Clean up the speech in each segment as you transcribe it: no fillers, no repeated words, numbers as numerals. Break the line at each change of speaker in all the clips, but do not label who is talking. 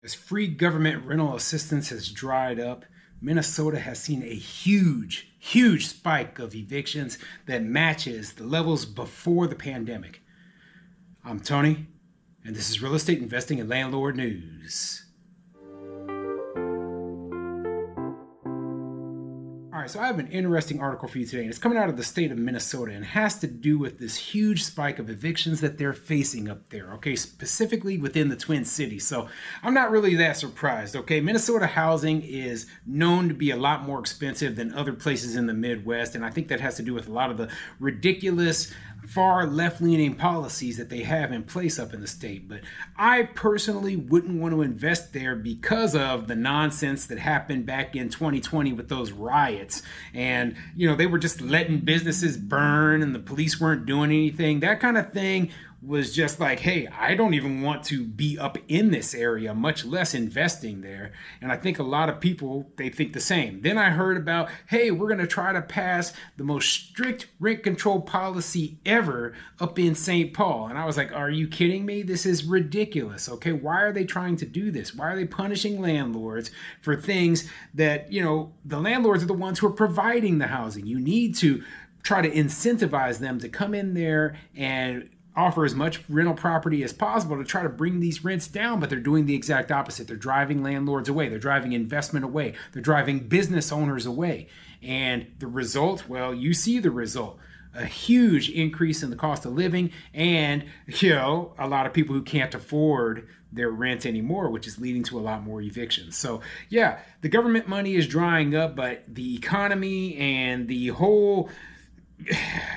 As free government rental assistance has dried up, Minnesota has seen a huge spike of evictions that matches the levels before the pandemic. I'm Tony, and this is Real Estate Investing and Landlord News. All right, so I have an interesting article for you today, and it's coming out of the state of Minnesota and has to do with this huge spike of evictions that they're facing up there, okay, specifically within the Twin Cities. So I'm not really that surprised, okay? Minnesota housing is known to be a lot more expensive than other places in the Midwest, and I think that has to do with a lot of the ridiculous far left-leaning policies that they have in place up in the state. But I personally wouldn't want to invest there because of the nonsense that happened back in 2020 with those riots. And, they were just letting businesses burn and the police weren't doing anything. That kind of thing was just like, hey, I don't even want to be up in this area, much less investing there. And I think a lot of people, they think the same. Then I heard about, hey, we're going to try to pass the most strict rent control policy ever up in St. Paul. And I was like, are you kidding me? This is ridiculous. Okay, why are they trying to do this? Why are they punishing landlords for things that, the landlords are the ones who are providing the housing? You need to try to incentivize them to come in there and offer as much rental property as possible to try to bring these rents down, but they're doing the exact opposite. They're driving landlords away. They're driving investment away. They're driving business owners away. And the result, well, you see the result. A huge increase in the cost of living and, a lot of people who can't afford their rent anymore, which is leading to a lot more evictions. So yeah, the government money is drying up, but the economy and the whole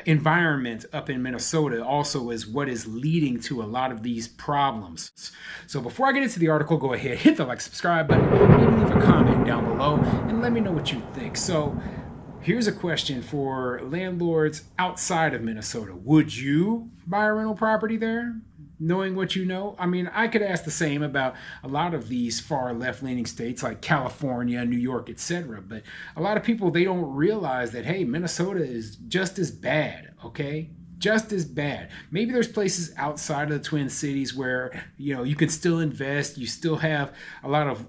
environment up in Minnesota also is what is leading to a lot of these problems. So before I get into the article, go ahead, hit the subscribe button, maybe leave a comment down below and let me know what you think. So here's a question for landlords outside of Minnesota. Would you buy a rental property there? Knowing what you know, I mean, I could ask the same about a lot of these far left-leaning states like California, New York, etc. But a lot of people, they don't realize that, hey, Minnesota is just as bad, okay? Just as bad. Maybe there's places outside of the Twin Cities where, you can still invest. You still have a lot of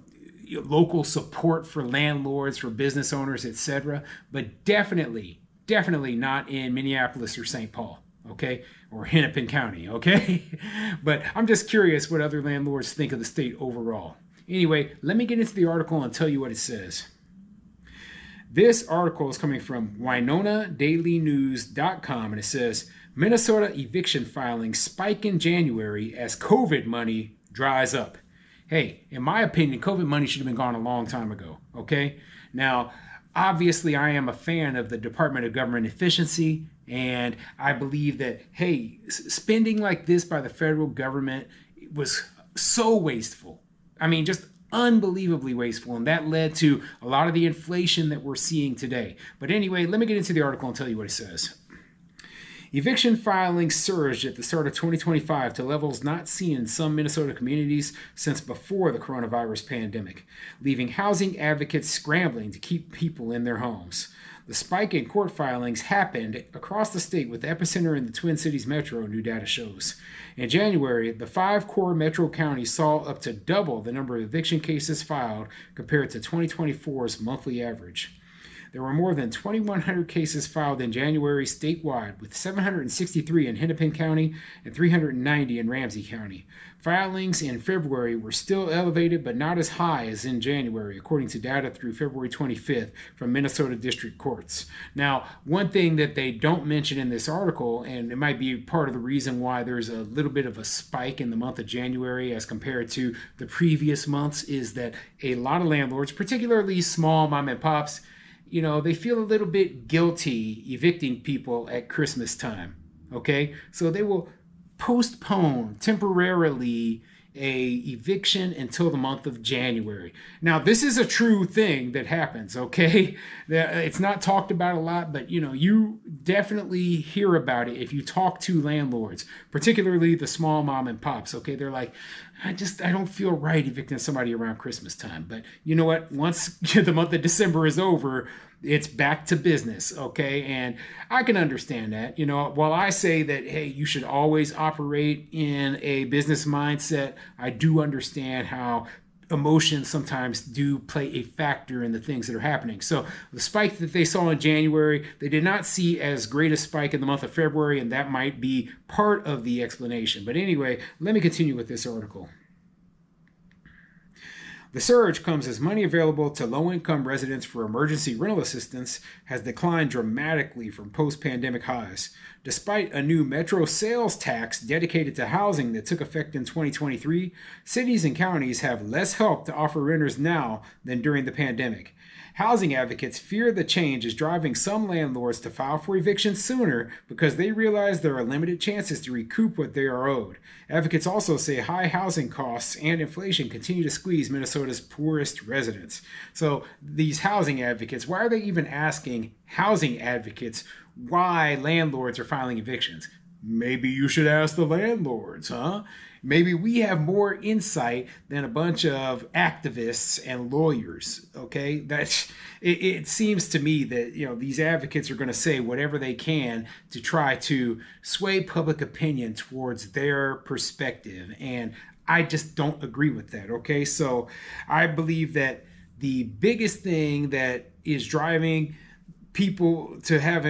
local support for landlords, for business owners, etc. But definitely not in Minneapolis or St. Paul. Okay, or Hennepin County, okay? But I'm just curious what other landlords think of the state overall. Anyway, let me get into the article and tell you what it says. This article is coming from WinonaDailyNews.com, and it says, Minnesota eviction filings spike in January as COVID money dries up. Hey, in my opinion, COVID money should have been gone a long time ago, okay? Now, obviously, I am a fan of the Department of Government Efficiency, and I believe that, hey, spending like this by the federal government was so wasteful. I mean, just unbelievably wasteful, and that led to a lot of the inflation that we're seeing today. But anyway, let me get into the article and tell you what it says. Eviction filings surged at the start of 2025 to levels not seen in some Minnesota communities since before the coronavirus pandemic, leaving housing advocates scrambling to keep people in their homes. The spike in court filings happened across the state with the epicenter in the Twin Cities metro, new data shows. In January, the 5 core metro counties saw up to double the number of eviction cases filed compared to 2024's monthly average. There were more than 2,100 cases filed in January statewide, with 763 in Hennepin County and 390 in Ramsey County. Filings in February were still elevated, but not as high as in January, according to data through February 25th from Minnesota District Courts. Now, one thing that they don't mention in this article, and it might be part of the reason why there's a little bit of a spike in the month of January as compared to the previous months, is that a lot of landlords, particularly small mom and pops, they feel a little bit guilty evicting people at Christmas time, okay? So they will postpone temporarily a eviction until the month of January. Now, this is a true thing that happens, okay? It's not talked about a lot, but you definitely hear about it if you talk to landlords, particularly the small mom and pops, okay? They're like, I don't feel right evicting somebody around Christmas time. But you know what? Once the month of December is over, it's back to business, okay? And I can understand that. While I say that, hey, you should always operate in a business mindset, I do understand how emotions sometimes do play a factor in the things that are happening. So the spike that they saw in January, they did not see as great a spike in the month of February, and that might be part of the explanation. But anyway, let me continue with this article. The surge comes as money available to low-income residents for emergency rental assistance has declined dramatically from post-pandemic highs. Despite a new metro sales tax dedicated to housing that took effect in 2023, cities and counties have less help to offer renters now than during the pandemic. Housing advocates fear the change is driving some landlords to file for eviction sooner because they realize there are limited chances to recoup what they are owed. Advocates also say high housing costs and inflation continue to squeeze Minnesota's poorest residents. So these housing advocates, why are they even asking housing advocates why landlords are filing evictions? Maybe you should ask the landlords, huh? Maybe we have more insight than a bunch of activists and lawyers, okay? It seems to me that, these advocates are going to say whatever they can to try to sway public opinion towards their perspective. And I just don't agree with that, okay? So I believe that the biggest thing that is driving people to have,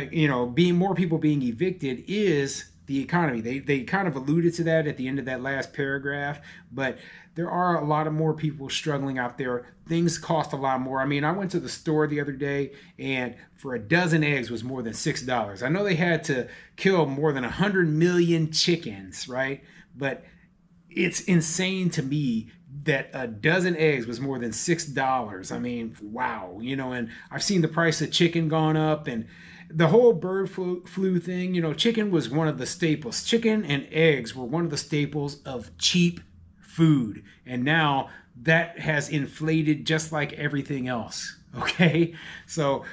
being more people being evicted is the economy. They kind of alluded to that at the end of that last paragraph, but there are a lot of more people struggling out there. Things cost a lot more. I mean, I went to the store the other day, and for a dozen eggs was more than $6. I know they had to kill more than 100 million chickens, right? But it's insane to me that a dozen eggs was more than $6. I mean, wow, and I've seen the price of chicken gone up, and the whole bird flu thing, chicken was one of the staples. Chicken and eggs were one of the staples of cheap food. And now that has inflated just like everything else. Okay? So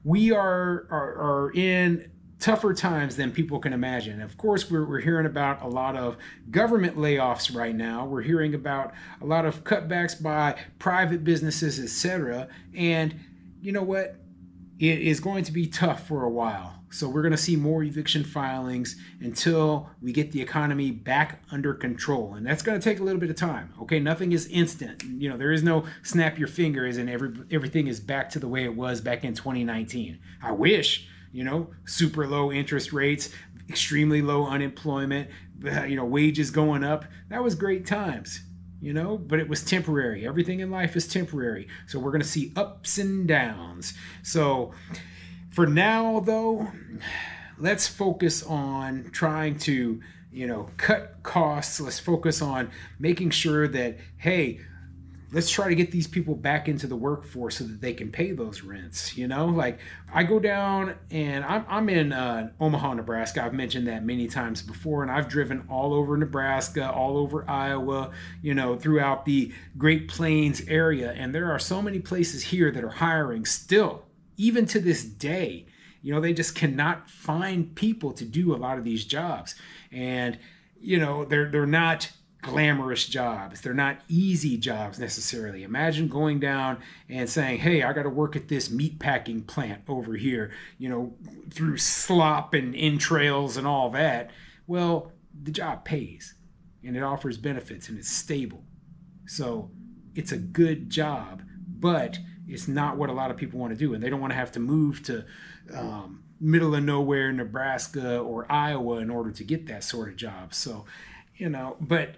we are in tougher times than people can imagine. Of course, we're hearing about a lot of government layoffs right now. We're hearing about a lot of cutbacks by private businesses, etc. And you know what? It is going to be tough for a while. So we're going to see more eviction filings until we get the economy back under control. And that's going to take a little bit of time. Okay, nothing is instant. There is no snap your fingers and everything is back to the way it was back in 2019. I wish, super low interest rates, extremely low unemployment, wages going up. That was great times. But it was temporary. Everything in life is temporary. So we're going to see ups and downs. So for now, though, let's focus on trying to, cut costs. Let's focus on making sure that, hey, let's try to get these people back into the workforce so that they can pay those rents. Like I go down and I'm in Omaha, Nebraska. I've mentioned that many times before, and I've driven all over Nebraska, all over Iowa, throughout the Great Plains area. And there are so many places here that are hiring still, even to this day. They just cannot find people to do a lot of these jobs. And, they're not glamorous jobs. They're not easy jobs necessarily. Imagine going down and saying, hey, I got to work at this meat packing plant over here, through slop and entrails and all that. Well, the job pays and it offers benefits and it's stable. So it's a good job, but it's not what a lot of people want to do. And they don't want to have to move to middle of nowhere, Nebraska or Iowa in order to get that sort of job. So, but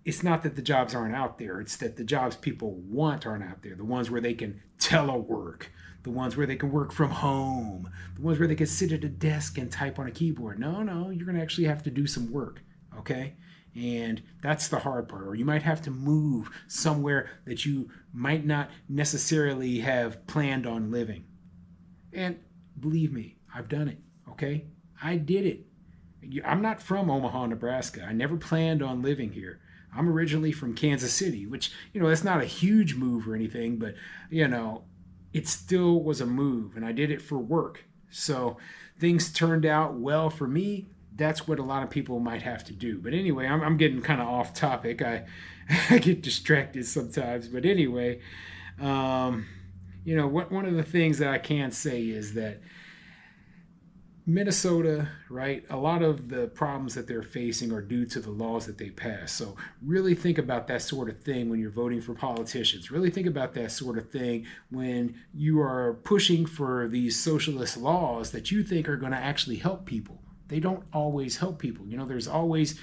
it's not that the jobs aren't out there. It's that the jobs people want aren't out there. The ones where they can telework, the ones where they can work from home, the ones where they can sit at a desk and type on a keyboard. No, you're going to actually have to do some work, okay? And that's the hard part. Or you might have to move somewhere that you might not necessarily have planned on living. And believe me, I've done it, okay? I did it. I'm not from Omaha, Nebraska. I never planned on living here. I'm originally from Kansas City, which, that's not a huge move or anything, but, it still was a move, and I did it for work. So things turned out well for me. That's what a lot of people might have to do. But anyway, I'm getting kind of off topic. I get distracted sometimes. But anyway, one of the things that I can say is that, Minnesota, right? A lot of the problems that they're facing are due to the laws that they pass. So really think about that sort of thing when you're voting for politicians. Really think about that sort of thing when you are pushing for these socialist laws that you think are going to actually help people. They don't always help people. You know, there's always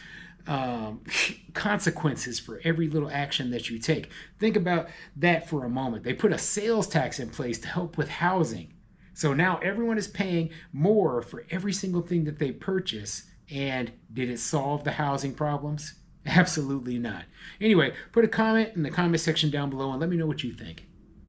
consequences for every little action that you take. Think about that for a moment. They put a sales tax in place to help with housing. So now everyone is paying more for every single thing that they purchase. And did it solve the housing problems? Absolutely not. Anyway, put a comment in the comment section down below and let me know what you think.